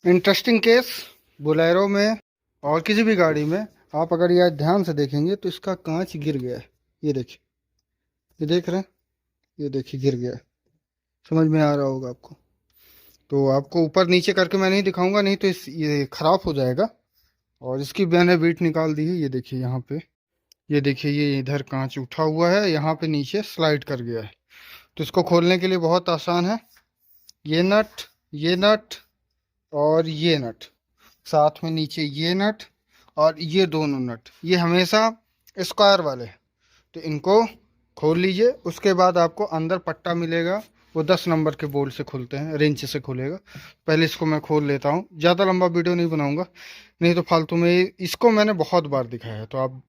Interesting case. Bolero में और किसी भी गाड़ी में आप अगर यह ध्यान से देखेंगे तो इसका कांच गिर गया है। ये देखिए, ये देख रहे हैं, ये देखिए गिर गया है। समझ में आ रहा होगा आपको। तो आपको ऊपर नीचे करके मैं नहीं दिखाऊंगा, नहीं तो ये खराब हो जाएगा। और इसकी मैंने बीट निकाल दी है। ये देखिए यहाँ पे, ये देखिए ये इधर कांच उठा हुआ है, यहाँ पे नीचे स्लाइड कर गया है। तो इसको खोलने के लिए बहुत आसान है। ये नट, ये नट और ये नट, साथ में नीचे ये नट और ये दोनों नट, ये हमेशा स्क्वायर वाले हैं। तो इनको खोल लीजिए। उसके बाद आपको अंदर पट्टा मिलेगा, वो 10 नंबर के बोल्ट से खुलते हैं, रेंच से खुलेगा। पहले इसको मैं खोल लेता हूँ, ज़्यादा लंबा वीडियो नहीं बनाऊंगा, नहीं तो फालतू में। इसको मैंने बहुत बार दिखाया है, तो आप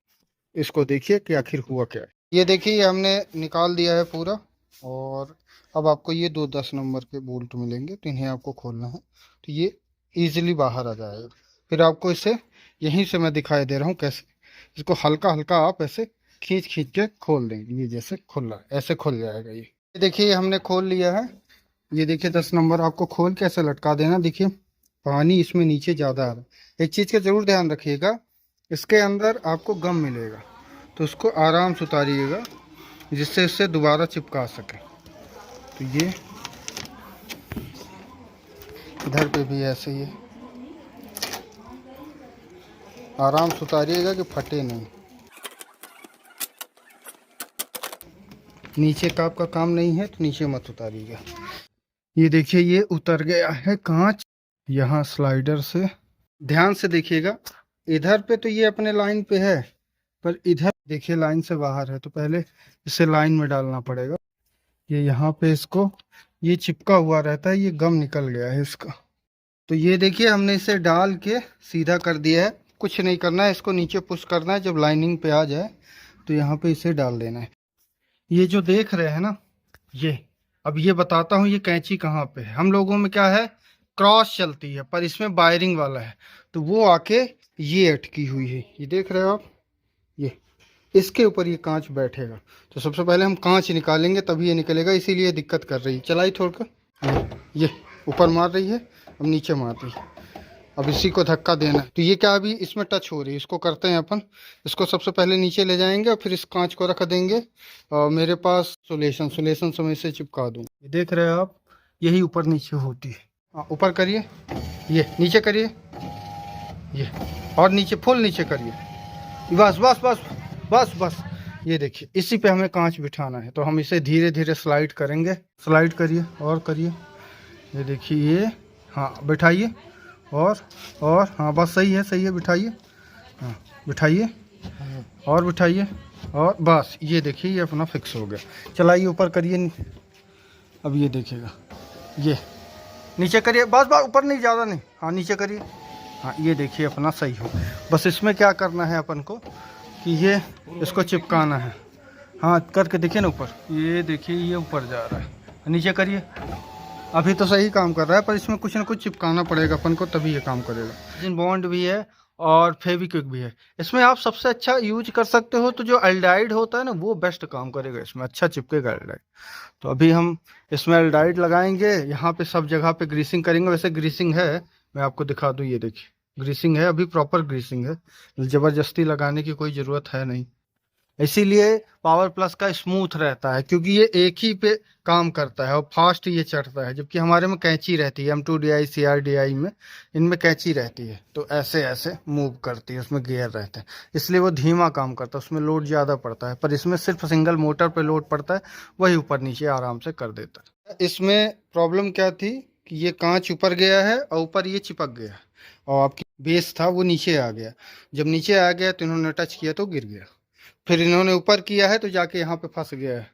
इसको देखिए कि आखिर हुआ क्या है। ये देखिए, ये हमने निकाल दिया है पूरा। और अब आपको ये 10 नंबर के बोल्ट मिलेंगे, तो इन्हें आपको खोलना है। तो ये ईजिली बाहर आ जाएगा। फिर आपको इसे यहीं से मैं दिखाई दे रहा हूँ कैसे। इसको हल्का हल्का आप ऐसे खींच खींच के खोल देंगे। ये जैसे खुल रहा है, ऐसे खुल जाएगा। ये देखिए, हमने खोल लिया है। ये देखिए 10 नंबर आपको खोल के ऐसे लटका देना। देखिए पानी इसमें नीचे ज़्यादा आ रहा है। एक चीज़ का ज़रूर ध्यान रखिएगा, इसके अंदर आपको गम मिलेगा, तो उसको आराम से उतारिएगा जिससे इससे दोबारा चिपका सके। तो ये इधर पे भी ऐसे ही है, आराम से उतारिएगा कि फटे नहीं। नीचे का आपका काम नहीं है तो नीचे मत उतारिएगा। ये देखिए ये उतर गया है कांच यहाँ स्लाइडर से। ध्यान से देखिएगा, इधर पे तो ये अपने लाइन पे है, पर इधर देखिए लाइन से बाहर है। तो पहले इसे लाइन में डालना पड़ेगा। ये यहाँ पे इसको ये चिपका हुआ रहता है, ये गम निकल गया है इसका। तो ये देखिए हमने इसे डाल के सीधा कर दिया है। कुछ नहीं करना है, इसको नीचे पुश करना है। जब लाइनिंग पे आ जाए तो यहाँ पे इसे डाल देना है। ये जो देख रहे हैं ना, ये अब ये बताता हूँ ये कैंची कहाँ पे है। हम लोगों में क्या है, क्रॉस चलती है, पर इसमें वायरिंग वाला है, तो वो आके ये अटकी हुई है। ये देख रहे हो आप, ये इसके ऊपर ये कांच बैठेगा। तो सबसे पहले हम कांच निकालेंगे तभी ये निकलेगा, इसीलिए दिक्कत कर रही है। चलाई छोड़ कर, ये ऊपर मार रही है, अब नीचे मार रही है। अब इसी को धक्का देना है। तो ये क्या अभी इसमें टच हो रही है, इसको करते हैं अपन। इसको सबसे पहले नीचे ले जाएंगे और फिर इस कांच को रख देंगे। और मेरे पास सोलेशन से मैं इसे चिपका दूँ। ये देख रहे हो आप, यही ऊपर नीचे होती है। हाँ ऊपर करिए, ये नीचे करिए, ये और नीचे, फुल नीचे करिए। बस बस बस बस बस। ये देखिए इसी पे हमें कांच बिठाना है। तो हम इसे धीरे धीरे स्लाइड करेंगे। स्लाइड करिए और करिए। ये देखिए ये, हाँ बिठाइए। और हाँ बस सही है, सही है, बिठाइए। हाँ बिठाइए और बिठाइए। और बस ये देखिए ये अपना फिक्स हो गया। चलाइए ऊपर करिए। अब ये देखिएगा, ये नीचे करिए। बस बस, ऊपर नहीं, ज़्यादा नहीं, हाँ नीचे करिए। हाँ ये देखिए अपना सही हो। बस इसमें क्या करना है अपन को कि ये इसको चिपकाना है। हाँ करके देखिए ना ऊपर, ये देखिए ये ऊपर जा रहा है। नीचे करिए। अभी तो सही काम कर रहा है, पर इसमें कुछ ना कुछ चिपकाना पड़ेगा अपन को, तभी ये काम करेगा। जिन बॉन्ड भी है और फेविक्विक भी है। इसमें आप सबसे अच्छा यूज कर सकते हो तो जो एल्डाइड होता है ना, वो बेस्ट काम करेगा, इसमें अच्छा चिपकेगा एल्डाइड। तो अभी हम इसमें एल्डाइड लगाएंगे, यहाँ पे सब जगह पे ग्रीसिंग करेंगे। वैसे ग्रीसिंग है, मैं आपको दिखा दूँ, ये देखिए ग्रीसिंग है, अभी प्रॉपर ग्रीसिंग है, ज़बरदस्ती लगाने की कोई ज़रूरत है नहीं। इसीलिए पावर प्लस का स्मूथ रहता है, क्योंकि ये एक ही पे काम करता है और फास्ट ये चढ़ता है। जबकि हमारे में कैंची रहती है, M2DI CRDI में इनमें कैंची रहती है, तो ऐसे ऐसे मूव करती है, उसमें गियर रहते हैं, इसलिए वो धीमा काम करता है, उसमें लोड ज़्यादा पड़ता है। पर इसमें सिर्फ सिंगल मोटर पे लोड पड़ता है, वही ऊपर नीचे आराम से कर देता है। इसमें प्रॉब्लम क्या थी कि ये कांच ऊपर गया है और ऊपर ये चिपक गया, और आपकी बेस था वो नीचे आ गया। जब नीचे आ गया तो इन्होंने टच किया तो गिर गया। फिर इन्होंने ऊपर किया है तो जाके यहाँ पे फंस गया है।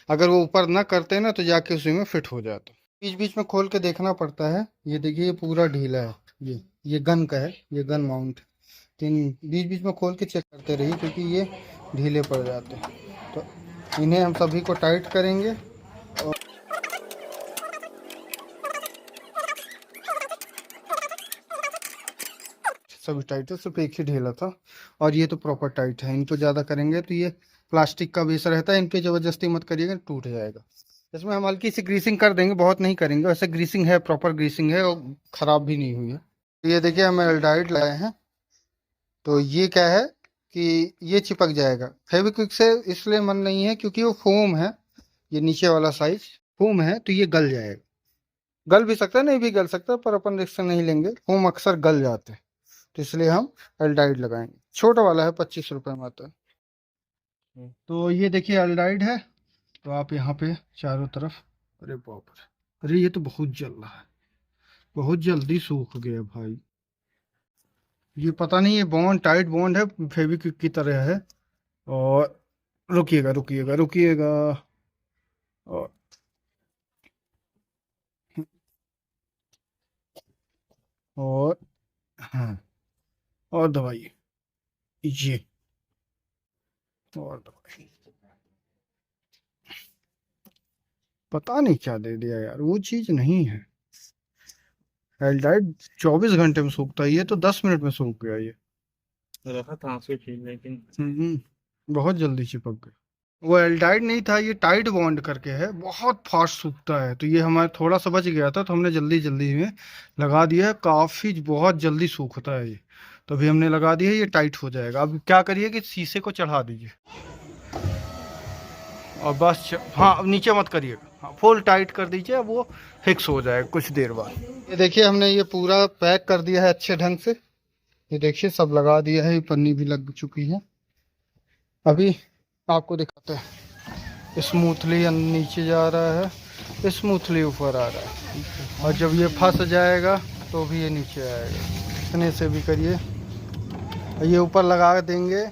अगर वो ऊपर ना करते ना तो जाके उसी में फिट हो जाता। बीच बीच में खोल के देखना पड़ता है। ये देखिए ये पूरा ढीला है, ये गन का है, ये गन माउंट। तीन बीच बीच में खोल के चेक करते रहिए, क्योंकि ये ढीले पड़ जाते हैं। तो इन्हें हम सभी को टाइट करेंगे। और सभी टाइट है, सिर्फ एक ही ढीला था, और ये तो प्रॉपर टाइट है। इनको ज़्यादा करेंगे तो ये प्लास्टिक का बेस रहता है, इन पे ज़बरदस्ती मत करिएगा, टूट जाएगा। इसमें हम हल्की सी ग्रीसिंग कर देंगे, बहुत नहीं करेंगे, वैसे ग्रीसिंग है, प्रॉपर ग्रीसिंग है और खराब भी नहीं हुई है। तो ये देखिए हम एल्डाइड लाए हैं, तो ये क्या है कि ये चिपक जाएगा। फेविक्विक से इसलिए मन नहीं है क्योंकि वो फोम है, ये नीचे वाला साइज फोम है, तो ये गल जाएगा। गल भी सकता है, नहीं भी गल सकता, पर अपन रिस्क नहीं लेंगे, फोम अक्सर गल जाते हैं, तो इसलिए हम एल्डाइड लगाएंगे। छोटा वाला है, 25 रुपए में आता है। तो ये देखिए एल्डाइड है, तो आप यहाँ पे चारों तरफ, अरे बाप रे, अरे ये तो बहुत जल रहा है, बहुत जल्दी सूख गया भाई। ये पता नहीं, ये बॉन्ड टाइट बॉन्ड है, फेविक्विक की तरह है। और रुकिएगा रुकिएगा रुकिएगा, और और हाँ, और दवाई, ये और दवाई, पता नहीं क्या दे दिया यार, वो चीज नहीं है। एल्डाइड 24 घंटे में सूखता है, ये तो 10 मिनट में सूख गया ये। रखा था आंसू चीज लेकिन बहुत जल्दी चिपक गया। वो एल्डाइड नहीं था, ये टाइट बॉन्ड करके है, बहुत फास्ट सूखता है। तो ये हमारा थोड़ा सा बच गया था, तो हमने जल्दी जल्दी में लगा दिया है, काफी बहुत जल्दी सूखता है ये। तो अभी हमने लगा दिया है, ये टाइट हो जाएगा। अब क्या करिए कि शीशे को चढ़ा दीजिए और बस हाँ, अब नीचे मत करिएगा, हाँ फुल टाइट कर दीजिए, अब वो फिक्स हो जाएगा कुछ देर बाद। ये देखिए हमने ये पूरा पैक कर दिया है अच्छे ढंग से, ये देखिए सब लगा दिया है, ये पन्नी भी लग चुकी है। अभी आपको दिखाते हैं, स्मूथली नीचे जा रहा है, स्मूथली ऊपर आ रहा है, और जब ये फंस जाएगा तो भी ये नीचे आएगा। इतने से भी करिए, ये ऊपर लगा देंगे,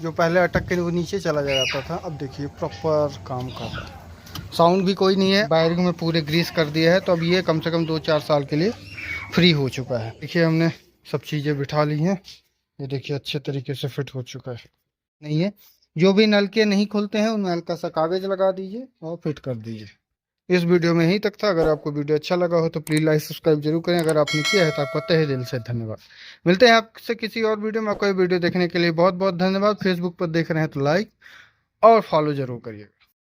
जो पहले अटक के वो नीचे चला जाता था, अब देखिए प्रॉपर काम कर रहा है। साउंड भी कोई नहीं है, वायरिंग में पूरे ग्रीस कर दिया है, तो अब ये कम से कम 2-4 साल के लिए फ्री हो चुका है। देखिए हमने सब चीज़ें बिठा ली हैं, ये देखिए अच्छे तरीके से फिट हो चुका है। नहीं है, जो भी नल के नहीं खुलते हैं उनमें हल्का सा कागज लगा दीजिए और फिट कर दीजिए। इस वीडियो में यहीं तक था। अगर आपको वीडियो अच्छा लगा हो तो प्लीज़ लाइक सब्सक्राइब जरूर करें, अगर आपने किया है तो आपका तहे दिल से धन्यवाद। मिलते हैं आपसे किसी और वीडियो में। आपको ये वीडियो देखने के लिए बहुत बहुत धन्यवाद। फेसबुक पर देख रहे हैं तो लाइक और फॉलो जरूर करिएगा।